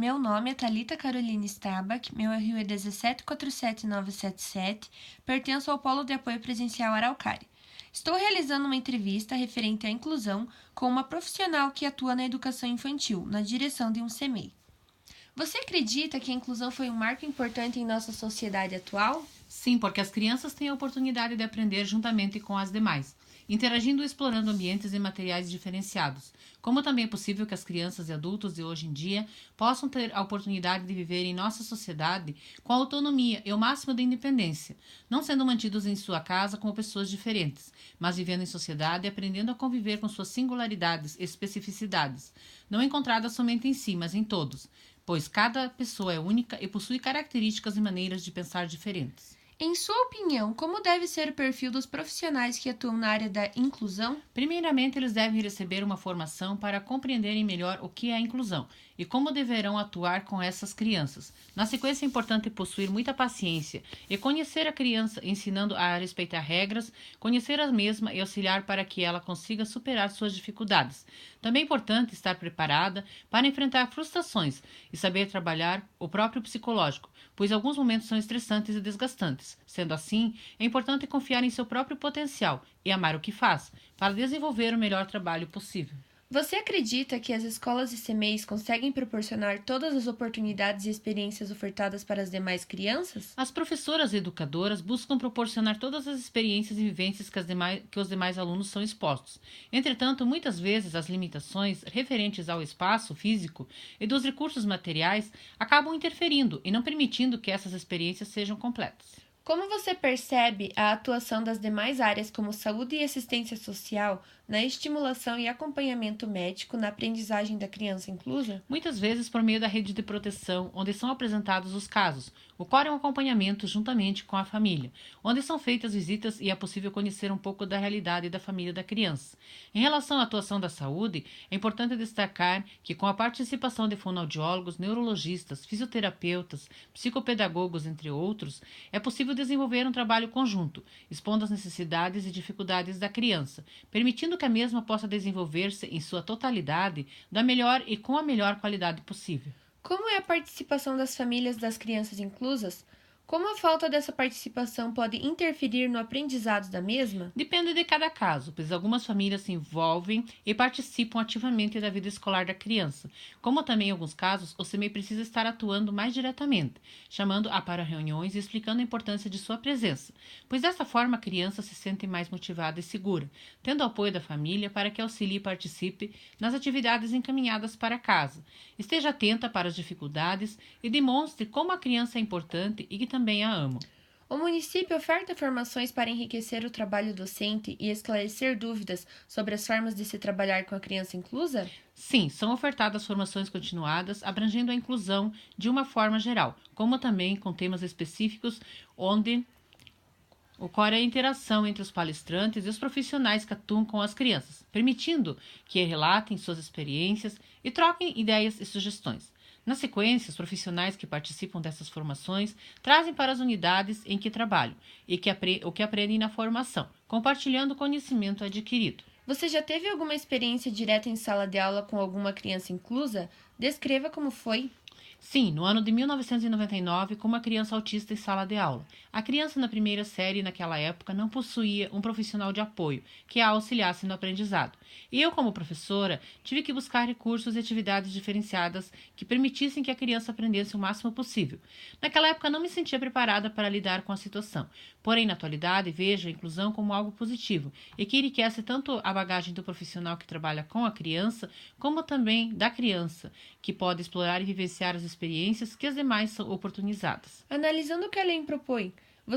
Meu nome é Thalita Caroline Stabach, meu RU é 1747977, pertenço ao Polo de Apoio Presencial Araucária. Estou realizando uma entrevista referente à inclusão com uma profissional que atua na educação infantil, na direção de um CMEI. Você acredita que a inclusão foi um marco importante em nossa sociedade atual? Sim, porque as crianças têm a oportunidade de aprender juntamente com as demais, interagindo e explorando ambientes e materiais diferenciados. Como também é possível que as crianças e adultos de hoje em dia possam ter a oportunidade de viver em nossa sociedade com autonomia e o máximo de independência, não sendo mantidos em sua casa como pessoas diferentes, mas vivendo em sociedade e aprendendo a conviver com suas singularidades e especificidades, não encontradas somente em si, mas em todos, pois cada pessoa é única e possui características e maneiras de pensar diferentes. Em sua opinião, como deve ser o perfil dos profissionais que atuam na área da inclusão? Primeiramente, eles devem receber uma formação para compreenderem melhor o que é a inclusão e como deverão atuar com essas crianças. Na sequência, é importante possuir muita paciência e conhecer a criança, ensinando a respeitar regras, conhecer a mesma e auxiliar para que ela consiga superar suas dificuldades. Também é importante estar preparada para enfrentar frustrações e saber trabalhar o próprio psicológico, pois alguns momentos são estressantes e desgastantes. Sendo assim, é importante confiar em seu próprio potencial e amar o que faz, para desenvolver o melhor trabalho possível. Você acredita que as escolas e CMEIs conseguem proporcionar todas as oportunidades e experiências ofertadas para as demais crianças? As professoras e educadoras buscam proporcionar todas as experiências e vivências que os demais alunos são expostos. Entretanto, muitas vezes as limitações referentes ao espaço físico e dos recursos materiais acabam interferindo e não permitindo que essas experiências sejam completas. Como você percebe a atuação das demais áreas como saúde e assistência social na estimulação e acompanhamento médico na aprendizagem da criança inclusa? Muitas vezes por meio da rede de proteção, onde são apresentados os casos, ocorre um acompanhamento juntamente com a família, onde são feitas visitas e é possível conhecer um pouco da realidade da família da criança. Em relação à atuação da saúde, é importante destacar que com a participação de fonoaudiólogos, neurologistas, fisioterapeutas, psicopedagogos, entre outros, é possível desenvolver um trabalho conjunto, expondo as necessidades e dificuldades da criança, permitindo que a mesma possa desenvolver-se em sua totalidade da melhor e com a melhor qualidade possível. Como é a participação das famílias das crianças inclusas? Como a falta dessa participação pode interferir no aprendizado da mesma? Depende de cada caso, pois algumas famílias se envolvem e participam ativamente da vida escolar da criança, como também em alguns casos o CMEI precisa estar atuando mais diretamente, chamando-a para reuniões e explicando a importância de sua presença, pois dessa forma a criança se sente mais motivada e segura, tendo o apoio da família para que auxilie e participe nas atividades encaminhadas para casa. Esteja atenta para as dificuldades e demonstre como a criança é importante e que também a ama. O município oferta formações para enriquecer o trabalho docente e esclarecer dúvidas sobre as formas de se trabalhar com a criança inclusa? Sim, são ofertadas formações continuadas abrangendo a inclusão de uma forma geral, como também com temas específicos onde ocorre a interação entre os palestrantes e os profissionais que atuam com as crianças, permitindo que relatem suas experiências e troquem ideias e sugestões. Na sequência, os profissionais que participam dessas formações trazem para as unidades em que trabalham o que aprendem na formação, compartilhando o conhecimento adquirido. Você já teve alguma experiência direta em sala de aula com alguma criança inclusa? Descreva como foi. Sim, no ano de 1999, com uma criança autista em sala de aula. A criança na primeira série, naquela época, não possuía um profissional de apoio que a auxiliasse no aprendizado. E eu, como professora, tive que buscar recursos e atividades diferenciadas que permitissem que a criança aprendesse o máximo possível. Naquela época, não me sentia preparada para lidar com a situação. Porém, na atualidade, vejo a inclusão como algo positivo e que enriquece tanto a bagagem do profissional que trabalha com a criança, como também da criança, que pode explorar e vivenciar as experiências que as demais são oportunizadas. Analisando o que a lei propõe,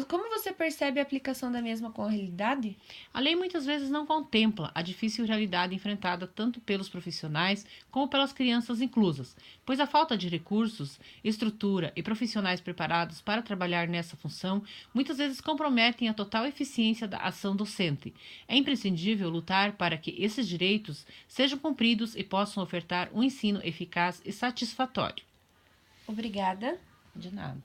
como você percebe a aplicação da mesma com a realidade? A lei muitas vezes não contempla a difícil realidade enfrentada tanto pelos profissionais como pelas crianças inclusas, pois a falta de recursos, estrutura e profissionais preparados para trabalhar nessa função muitas vezes comprometem a total eficiência da ação docente. É imprescindível lutar para que esses direitos sejam cumpridos e possam ofertar um ensino eficaz e satisfatório. Obrigada. De nada.